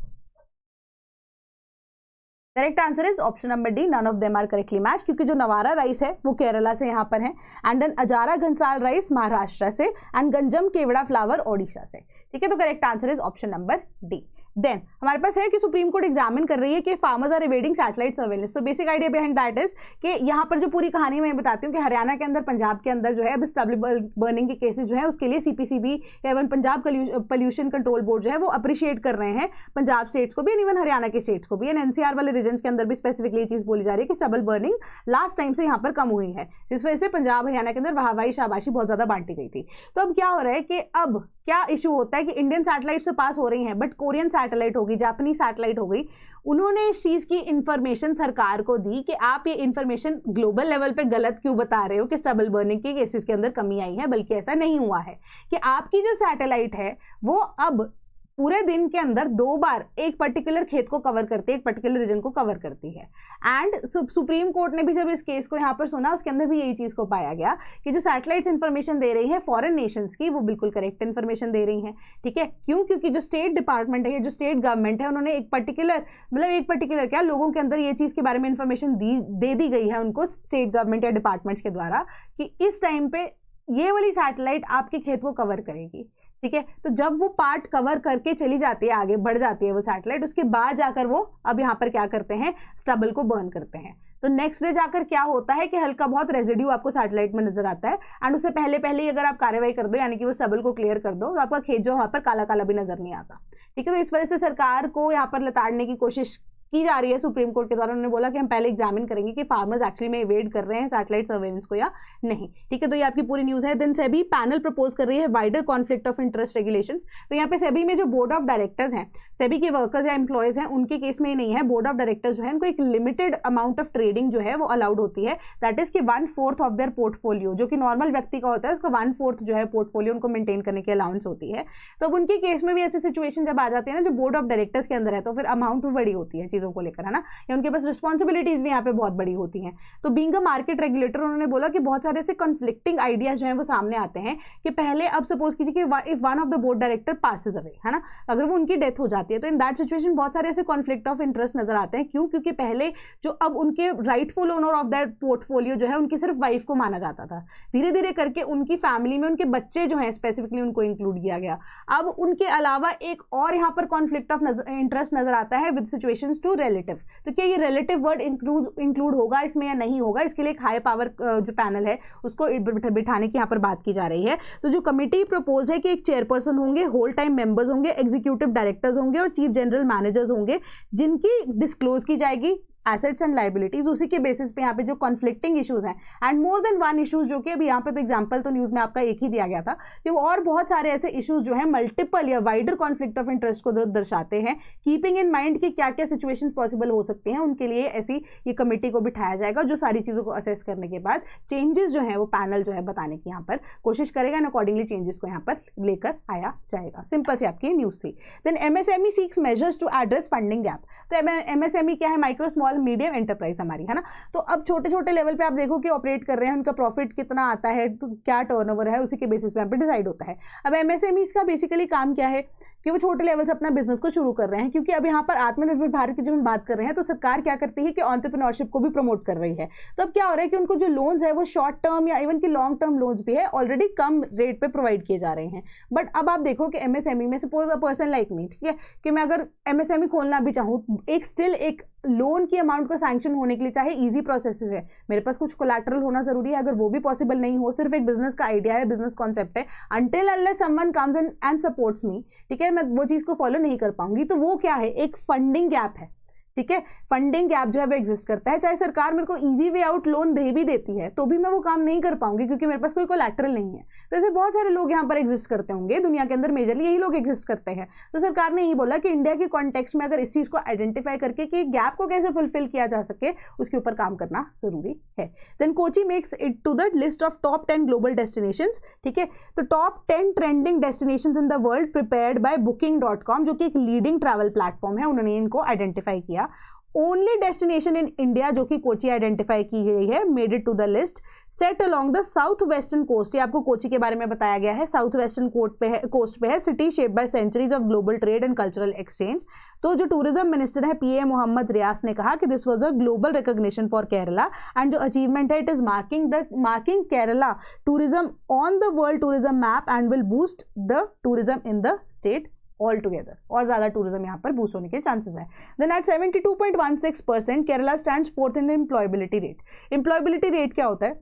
Correct answer is option number D, none of them are correctly match, क्योंकि जो नवारा राइस है वो केरला से यहाँ पर है, and then Ajara Ghansal rice Maharashtra से, एंड गंजम केवड़ा फ्लावर ओडिशा से, ठीक है। तो correct answer is option number D. Then हमारे पास है कि सुप्रीम कोर्ट एग्जामिन कर रही है कि farmers are evading satellite surveillance. तो basic idea behind that is कि यहाँ पर जो पूरी कहानी मैं बताती हूँ कि हरियाणा के अंदर, पंजाब के अंदर जो है अब स्टबल बर्निंग के केसेस जो है उसके लिए सीपीसीबी एवं पंजाब पोल्यूशन कंट्रोल बोर्ड जो है वो अप्रिशिएट कर रहे हैं पंजाब स्टेट्स को भी एंड इवन हरियाणा के स्टेट्स को भी, एंड एनसीआर वाले रीजन के अंदर भी स्पेसिफिकली चीज बोली जा रही है कि स्टबल बर्निंग लास्ट टाइम से यहाँ पर कम हुई है, जिस वजह से पंजाब हरियाणा के अंदर वाहवाही शाबाशी बहुत ज्यादा बांटी गई थी। तो अब क्या हो रहा है कि अब क्या इशू होता है कि इंडियन सैटेलाइट से पास हो रही हैं बट कोरियन सैटेलाइट होगी, जापानी सैटेलाइट हो गई, उन्होंने इस चीज की इंफॉर्मेशन सरकार को दी कि आप ये इंफॉर्मेशन ग्लोबल लेवल पे गलत क्यों बता रहे हो कि स्टबल बर्निंग के केसेस के अंदर कमी आई है, बल्कि ऐसा नहीं हुआ है कि आपकी जो सैटेलाइट है वो अब पूरे दिन के अंदर 2 बार एक पर्टिकुलर खेत को कवर करती है, एक पर्टिकुलर रीजन को कवर करती है। एंड सुप्रीम कोर्ट ने भी जब इस केस को यहाँ पर सुना, उसके अंदर भी यही चीज को पाया गया कि जो सैटेलाइट्स इंफॉर्मेशन दे रही है फॉरेन नेशंस की, वो बिल्कुल करेक्ट इंफॉर्मेशन दे रही हैं, ठीक है। क्यों? क्योंकि जो स्टेट डिपार्टमेंट है या जो स्टेट गवर्नमेंट है, उन्होंने एक पर्टिकुलर क्या लोगों के अंदर ये चीज के बारे में इंफॉर्मेशन दे दी गई है उनको स्टेट गवर्नमेंट या डिपार्टमेंट्स के द्वारा कि इस टाइम पे ये वाली सैटेलाइट आपके खेत को कवर करेगी, ठीक है। तो जब वो पार्ट कवर करके चली जाती है, आगे बढ़ जाती है वो सैटेलाइट, उसके बाद जाकर वो अब यहाँ पर क्या करते हैं, स्टबल को बर्न करते हैं। तो नेक्स्ट डे जाकर क्या होता है कि हल्का बहुत रेजिड्यू आपको सैटेलाइट में नजर आता है, एंड उससे पहले ही अगर आप कार्रवाई कर दो, यानी कि वो स्टबल को क्लियर कर दो, तो आपका खेत जो वहाँ पर काला काला भी नजर नहीं आता, ठीक है। तो इस वजह से सरकार को यहाँ पर लताड़ने की कोशिश की जा रही है सुप्रीम कोर्ट के द्वारा। उन्होंने बोला कि हम पहले एग्जामिन करेंगे कि फार्मर्स एक्चुअली में इवेड कर रहे हैं सैटेलाइट सर्वेलेंस को या नहीं, ठीक है। तो ये आपकी पूरी न्यूज है। देन सेबी पैनल प्रपोज कर रही है wider conflict of interest regulations. तो यहाँ पे सेबी में जो बोर्ड ऑफ डायरेक्टर्स हैं, सेबी के वर्कर्स या एम्प्लॉयज हैं, उनके केस में ही नहीं है, बोर्ड ऑफ डायरेक्टर्स जो है उनको एक लिमिटेड अमाउंट ऑफ ट्रेडिंग जो है वो अलाउड होती है, दैट इज कि 1/4 ऑफ देयर पोर्टफोलियो, जो कि नॉर्मल व्यक्ति का होता है उसका 1/4 जो है पोर्टफोलियो उनको मेंटेन करने की अलाउंस होती है। तो अब उनके केस में भी ऐसी सिचुएशन जब आ जाती है ना, जो बोर्ड ऑफ डायरेक्टर्स के अंदर है, तो फिर अमाउंट भी बड़ी होती है चीजों को लेकर, है ना, या उनके पास रिस्पॉन्सिबिलिटीज भी यहाँ पे बहुत बड़ी होती हैं। तो बीइंग अ मार्केट रेगुलेटर उन्होंने बोला कि बहुत सारे ऐसे कॉन्फ्लिक्टिंग आइडियाज जो हैं वो सामने आते हैं कि पहले अब सपोज कीजिए कि if one of the board director passes away, है ना, अगर वो उनकी डेथ हो जाती है, तो इन दैट सिचुएशन बहुत सारे ऐसे कॉन्फ्लिक्ट ऑफ इंटरेस्ट नजर आते हैं। क्यों? क्योंकि पहले जो अब उनके rightful owner of that portfolio जो है उनकी सिर्फ वाइफ को माना जाता था, धीरे धीरे करके उनकी फैमिली में उनके बच्चे जो हैं स्पेसिफिकली उनको इंक्लूड किया गया। अब उनके अलावा एक और यहाँ पर कॉन्फ्लिक्ट ऑफ इंटरेस्ट नजर आता है विद सिचुएशंस टू रिलेटिव। तो क्या ये रिलेटिव वर्ड इंक्लूड होगा इसमें या नहीं होगा, इसके लिए एक हाई पावर जो पैनल है उसको बिठाने की यहाँ पर बात की जा रही है। तो जो कमेटी प्रपोज है कि एक चेयरपर्सन होंगे, होल टाइम मेंबर्स होंगे, एग्जीक्यूटिव डायरेक्टर्स होंगे और चीफ जनरल मैनेजर्स होंगे, जिनकी डिस्क्लोज की जाएगी एसेट्स एंड लाइबिलिटीज, उसी के बेसिस पे यहाँ पे जो कॉन्फ्लिक्टिंग इश्यूज हैं and more than one issues, जो कि अभी यहाँ पे तो एग्जांपल तो न्यूज में आपका एक ही दिया गया था, कि और बहुत सारे ऐसे इश्यूज जो हैं मल्टीपल या वाइडर कॉन्फ्लिक्ट ऑफ इंटरेस्ट को दर्शाते हैं, कीपिंग इन माइंड कि क्या क्या सिचुएशंस पॉसिबल हो सकते हैं, उनके लिए ऐसी ये कमेटी को बिठाया जाएगा जो सारी चीज़ों को असेस करने के बाद चेंजेस जो है वो पैनल जो है बताने की यहाँ पर कोशिश करेगा एंड अकॉर्डिंगली चेंजेस को यहाँ पर लेकर आया जाएगा। सिंपल सी आपकी न्यूज़ थी। Then MSME seeks measures to address funding gap. तो एमएसएमई क्या है? माइक्रो स्मॉल मीडियम एंटरप्राइज हमारी, है ना। तो अब छोटे छोटे लेवल पे आप देखो कि ऑपरेट कर रहे हैं, उनका प्रॉफिट कितना आता है, क्या टर्नओवर है, उसी के बेसिस पे यहाँ पे डिसाइड होता है। अब एमएसएमईज का बेसिकली काम क्या है कि वो छोटे लेवल से अपना बिजनेस को शुरू कर रहे हैं, क्योंकि अब यहाँ पर आत्मनिर्भर भारत की जब हम बात कर रहे हैं तो सरकार क्या करती है कि एंटरप्रेन्योरशिप को भी प्रमोट कर रही है। तो अब क्या हो रहा है कि उनको जो लोन्स है वो शॉर्ट टर्म या इवन की लॉन्ग टर्म लोन्स भी है ऑलरेडी कम रेट पे प्रोवाइड किए जा रहे हैं। बट अब आप देखो कि एमएसएमई में suppose a person like me, ठीक है, कि मैं अगर एमएसएमई खोलना भी चाहूँ, एक लोन की अमाउंट को सैंक्शन होने के लिए चाहे इजी प्रोसेस है, मेरे पास कुछ कोलैटरल होना जरूरी है, अगर वो भी पॉसिबल नहीं हो, सिर्फ एक बिजनेस का आइडिया है, बिजनेस कॉन्सेप्ट है, until unless someone comes in and supports me, ठीक है, मैं वो चीज को फॉलो नहीं कर पाऊंगी। तो वो क्या है? एक फंडिंग गैप है, ठीक है। फंडिंग गैप जो है वो एग्जिस्ट करता है। चाहे सरकार मेरे को इजी वे आउट लोन दे भी देती है तो भी मैं वो काम नहीं कर पाऊंगी क्योंकि मेरे पास कोई कोलैटरल नहीं है। तो ऐसे बहुत सारे लोग यहाँ पर एग्जिस्ट करते होंगे, दुनिया के अंदर मेजरली यही लोग एग्जिस्ट करते हैं। तो सरकार ने यही बोला कि इंडिया के कॉन्टेक्स्ट में अगर इस चीज को आइडेंटिफाई करके कि गैप को कैसे फुलफिल किया जा सके उसके ऊपर काम करना जरूरी है। Then Kochi makes it to the list of top 10 global destinations, ठीक है। तो top 10 trending destinations in the world prepared by booking.com, जो कि एक लीडिंग ट्रैवल प्लेटफॉर्म है, उन्होंने इनको आइडेंटिफाई किया। ओनली डेस्टिनेशन इन इंडिया जो कि कोची आइडेंटिफाई की गई है, made it to the list, set along the south western coast. ये आपको कोची के बारे में बताया गया है, साउथ वेस्टर्न कोस्ट पे है, city shape by centuries of global trade and cultural exchange. तो जो टूरिज्म मिनिस्टर है पीए मोहम्मद रियास ने कहा कि this was a global recognition for Kerala and जो अचीवमेंट है it is marking Kerala tourism on the world tourism map and will boost the tourism in the state all together. और ज्यादा टूरिज्म यहाँ पर बूस्ट होने के चांसेस है। Then at 72.16% Kerala stands fourth in employability rate. Employability rate क्या होता है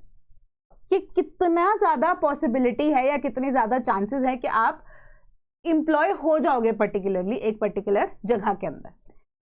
कि कितना ज्यादा पॉसिबिलिटी है या कितने ज्यादा चांसेस है कि आप एम्प्लॉय हो जाओगे पर्टिकुलरली एक पर्टिकुलर जगह के अंदर,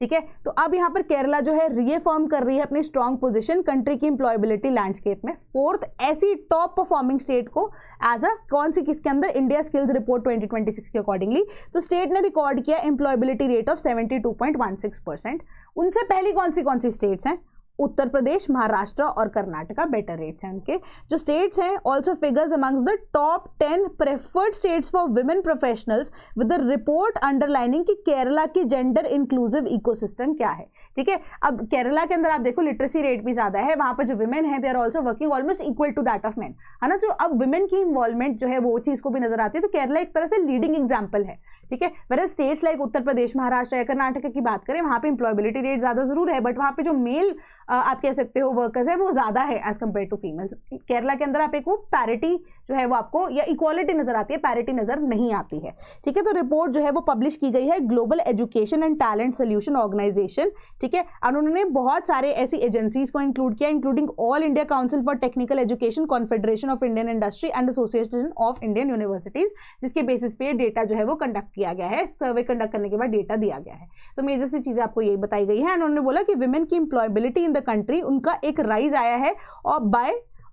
ठीक है। तो अब यहाँ पर केरला जो है रीअफर्म कर रही है अपनी स्ट्रॉन्ग पोजीशन कंट्री की एम्प्लॉयबिलिटी लैंडस्केप में, फोर्थ ऐसी टॉप परफॉर्मिंग स्टेट को एज अ कौन सी किसके अंदर, इंडिया स्किल्स रिपोर्ट 2026 के अकॉर्डिंगली। तो स्टेट ने रिकॉर्ड किया एम्प्लॉयबिलिटी रेट ऑफ 72.16%। उनसे पहली कौन सी स्टेट्स हैं? उत्तर प्रदेश, महाराष्ट्र और कर्नाटका बेटर रेट्स हैं उनके। जो स्टेट्स हैं also figures amongst the top 10 preferred states for women professionals with the report underlining कि केरला की जेंडर इंक्लूसिव इकोसिस्टम क्या है, ठीक है। अब केरला के अंदर आप देखो लिटरेसी रेट भी ज्यादा है, वहां पर जो विमेन है they are also working almost equal to that of men, है ना। जो अब विमेन की इन्वॉल्वमेंट जो है वो चीज को भी नजर आती है। तो केरला एक तरह से लीडिंग एग्जाम्पल है, ठीक है। Where states like Uttar Pradesh, Maharashtra या कर्नाटक की बात करें वहां पे एम्प्लॉयबिलिटी रेट ज्यादा जरूर है, बट वहां पे जो मेल आप कह सकते हो वर्कर्स है वो ज्यादा है as compare to females. Kerala के अंदर आप एक वो पैरिटी जो है वो आपको या इक्वालिटी नजर आती है, पैरिटी नजर नहीं आती है, ठीक है। तो रिपोर्ट जो है वो पब्लिश की गई है global education and talent solution organisation, ठीक है। उन्होंने बहुत सारे ऐसी एजेंसीज को इंक्लूड किया, including all India council for technical education, confederation of Indian industry and association of Indian universities, जिसके बेसिस पे डेटा जो है वो कंडक्ट किया गया है। सर्वे कंडक्ट करने के बाद डेटा दिया गया है। तो मेजर सी चीजें आपको यही बताई गई है। उन्होंने बोला कि विमेन की एम्प्लॉयबिलिटी इन द कंट्री उनका एक राइज आया है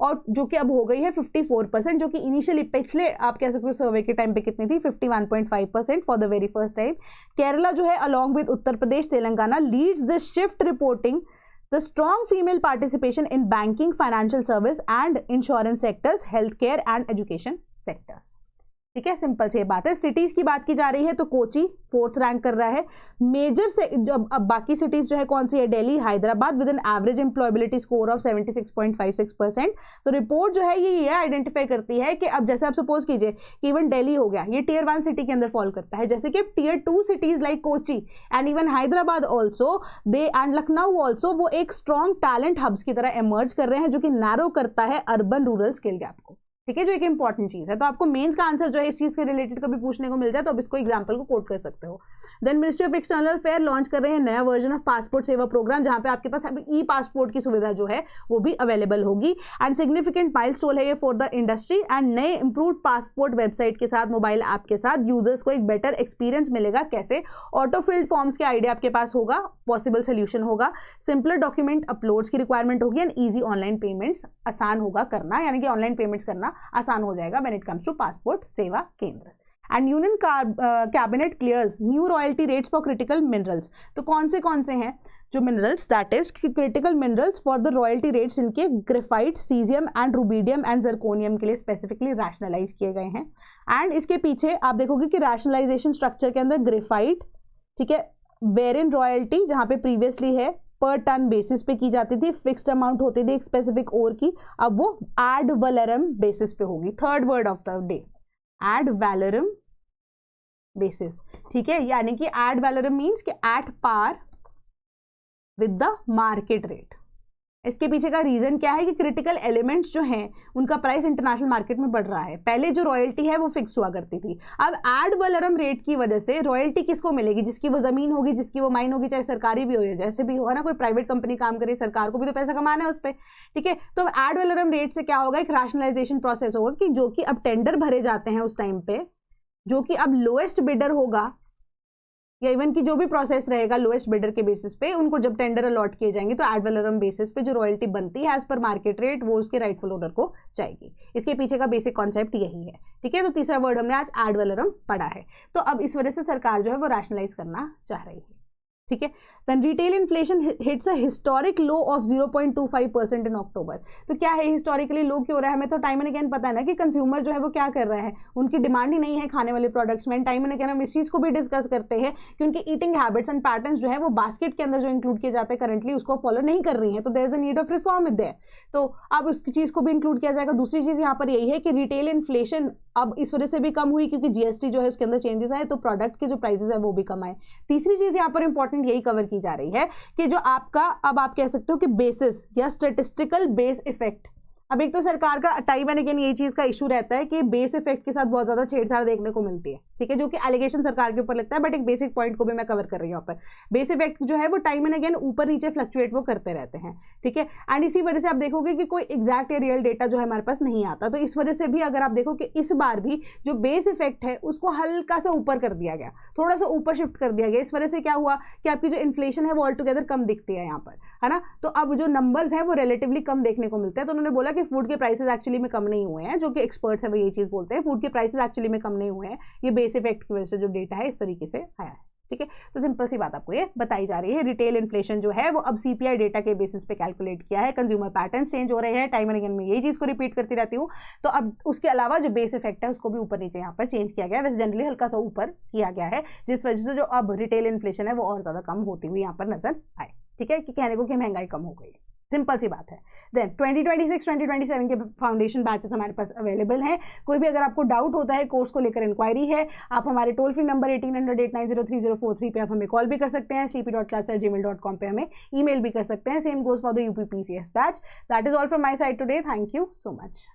और जो कि अब हो गई है 54%, जो कि इनिशियली पिछले आप कह सकते हो सर्वे के टाइम पे कितनी थी, 51.5% for the very first time. Kerala जो है along with Uttar Pradesh, Telangana leads the shift reporting the strong female participation in banking, financial service and insurance sectors, health care and education sectors, ठीक है। सिंपल सी बात है। सिटीज की बात की जा रही है तो कोची 4th रैंक कर रहा है। मेजर से अब बाकी सिटीज जो है कौन सी है, Delhi, Hyderabad with an average employability score of 76.56%। तो रिपोर्ट जो है ये आइडेंटिफाई करती है कि अब जैसे आप सपोज कीजिए कि इवन दिल्ली हो गया, ये Tier 1 सिटी के अंदर फॉल करता है, जैसे कि Tier 2 cities like Kochi and even Hyderabad also they and Lucknow also वो एक स्ट्रॉन्ग टैलेंट हब्स की तरह एमर्ज कर रहे हैं, जो कि नैरो करता है अर्बन रूरल स्किल गैप को, ठीक है, जो एक इंपॉर्टेंट चीज है। तो आपको मेंस का आंसर जो है इस चीज के रिलेटेड कभी पूछने को मिल जाए तो अब इसको एग्जांपल को कोट कर सकते हो। Then ministry of external affair launch कर रहे हैं नया version of passport Seva programme, जहां पे आपके पास ई पासपोर्ट की सुविधा जो है वो भी अवेलेबल होगी। एंड सिग्निफिकेंट माइलस्टोन है ये फॉर द इंडस्ट्री। एंड नए इंप्रूव्ड पासपोर्ट वेबसाइट के साथ, मोबाइल ऐप के साथ यूजर्स को एक बेटर एक्सपीरियंस मिलेगा। कैसे? ऑटो फिल्ड फॉर्म्स के आइडिया आपके पास होगा, पॉसिबल सोल्यूशन होगा, सिंपलर डॉक्यूमेंट अपलोड्स की रिक्वायरमेंट होगी, एंड ईजी ऑनलाइन पेमेंट्स आसान होगा करना, यानी कि ऑनलाइन पेमेंट्स करना आसान हो जाएगा when it comes to passport Seva Kendra. And union cabinet clears new royalty rates for critical minerals. तो कौन से हैं जो minerals, that is critical minerals for the royalty rates इनके graphite, caesium and rubidium and zirconium के लिए स्पेसिफिकली रैशनलाइज किए गए हैं। एंड इसके पीछे आप देखोगे कि रैशनलाइजेशन स्ट्रक्चर के अंदर ग्रेफाइट, ठीक है, वेरिएंट रॉयल्टी जहां पे प्रीवियसली है पर टन बेसिस पे की जाती थी, फिक्स्ड अमाउंट होती थी एक स्पेसिफिक ओर की, अब वो एड वैलोरम बेसिस पे होगी। Third word of the day, ad valorem basis, ठीक है, यानी कि एड वैलोरम मींस कि at par with the market rate. इसके पीछे का रीजन क्या है कि क्रिटिकल एलिमेंट्स जो हैं उनका प्राइस इंटरनेशनल मार्केट में बढ़ रहा है। पहले जो रॉयल्टी है वो फिक्स हुआ करती थी, अब एड वैलोरम रेट की वजह से रॉयल्टी किसको मिलेगी? जिसकी वो जमीन होगी, जिसकी वो माइन होगी, चाहे सरकारी भी हो या जैसे भी हो ना, कोई प्राइवेट कंपनी काम करे, सरकार को भी तो पैसा कमाना है उस पर, ठीक है। तो एड वैलोरम रेट से क्या होगा, एक रैशनलाइजेशन प्रोसेस होगा कि जो कि अब टेंडर भरे जाते हैं उस टाइम पे, जो कि अब लोएस्ट बिडर होगा, या इवन की जो भी प्रोसेस रहेगा लोएस्ट बिडर के बेसिस पे, उनको जब टेंडर अलॉट किए जाएंगे तो एड वैलोरम बेसिस पे जो रॉयल्टी बनती है एज पर मार्केट रेट वो उसके राइटफुल ओनर को जाएगी। इसके पीछे का बेसिक कॉन्सेप्ट यही है, ठीक है। तो तीसरा वर्ड हमने आज एड वैलोरम पढ़ा है। तो अब इस वजह से सरकार जो है वो रैशनलाइज करना चाह रही है, ठीक है। Then retail inflation hits a historic low of 0.25% in October. तो क्या है हिस्टोरिकली लो क्यों हो रहा है? हमें तो टाइम एंड अगेन पता है ना कि कंज्यूमर जो है वो क्या कर रहा है, उनकी डिमांड ही नहीं है खाने वाले प्रोडक्ट्स में। टाइम एंड अगेन हम इस चीज को भी डिस्कस करते हैं कि उनकी ईटिंग हैबिट्स एंड पैटर्न्स जो है वो बास्केट के अंदर जो इंक्लूड किए जाते हैं करंटली उसको फॉलो नहीं कर रही है, तो there is a need of reform is there. तो अब उस चीज को भी इंक्लूड किया जाएगा। दूसरी चीज यहाँ पर यही है कि रिटेल इन्फ्लेशन अब इस वजह से भी कम हुई क्योंकि जीएसटी जो है उसके अंदर चेंजेस आए, तो प्रोडक्ट के जो प्राइसेस है वो भी कम आए। तीसरी चीज यहाँ पर इंपॉर्टेंट यही कवर की जा रही है कि जो आपका, अब आप कह सकते हो कि बेसिस या स्टैटिस्टिकल बेस इफेक्ट। अब एक तो सरकार का टाइम एंड अगेन ये चीज का इशू रहता है कि बेस इफेक्ट के साथ बहुत ज्यादा छेड़छाड़ देखने को मिलती है, ठीक है, जो कि एलिगेशन सरकार के ऊपर लगता है, बट एक बेसिक पॉइंट को भी मैं कवर कर रही हूँ यहाँ पर। बेस इफेक्ट जो है वो टाइम एंड अगेन ऊपर नीचे फ्लक्चुएट वो करते रहते हैं, ठीक है। एंड इसी वजह से आप देखोगे कि कोई एग्जैक्ट या रियल डेटा जो है हमारे पास नहीं आता। तो इस वजह से भी अगर आप देखो कि इस बार भी जो बेस इफेक्ट है उसको हल्का सा ऊपर कर दिया गया, थोड़ा सा ऊपर शिफ्ट कर दिया गया। इस वजह से क्या हुआ कि आपकी जो इन्फ्लेशन है वो ऑल टुगेदर कम दिखती है यहाँ पर, है ना। तो अब जो नंबर्स है वो रिलेटिवली कम देखने को मिलते हैं। तो उन्होंने बोला कि फूड के प्राइसेस एक्चुअली में कम नहीं हुए हैं, जो कि एक्सपर्ट्स है वो ये चीज बोलते हैं, फूड के प्राइसेस एक्चुअली में कम नहीं हुए हैं, ये बेस इफेक्ट की वजह से जो डेटा है इस तरीके से आया है, ठीक है। तो सिंपल सी बात आपको ये बताई जा रही है। रिटेल इन्फ्लेशन जो है वो अब सीपीआई डेटा के बेसिस पे कैलकुलेट किया है। कंज्यूमर पैटर्न्स चेंज हो रहे हैं, टाइम एंड अगेन मैं यही चीज को रिपीट करती रहती हूँ। तो अब उसके अलावा जो बेस इफेक्ट है उसको भी ऊपर नीचे यहाँ पर चेंज किया गया है, वैसे जनरली हल्का सा ऊपर किया गया है, जिस वजह से जो अब रिटेल इन्फ्लेशन है वो और ज्यादा कम होती हुई यहाँ पर नजर आए, ठीक है, कि कहने को कि महंगाई कम हो गई, सिंपल सी बात है। देन 2026-2027 के फाउंडेशन बैचेस हमारे पास अवेलेबल हैं। कोई भी अगर आपको डाउट होता है कोर्स को लेकर इंक्वायरी है, आप हमारे टोल फ्री नंबर 1800-890-3043 पे आप हमें कॉल भी कर सकते हैं, sleepy.class@gmail.com पे हमें ईमेल भी कर सकते हैं। Same goes for the UPPCS batch. That is all from my side today. Thank you so much.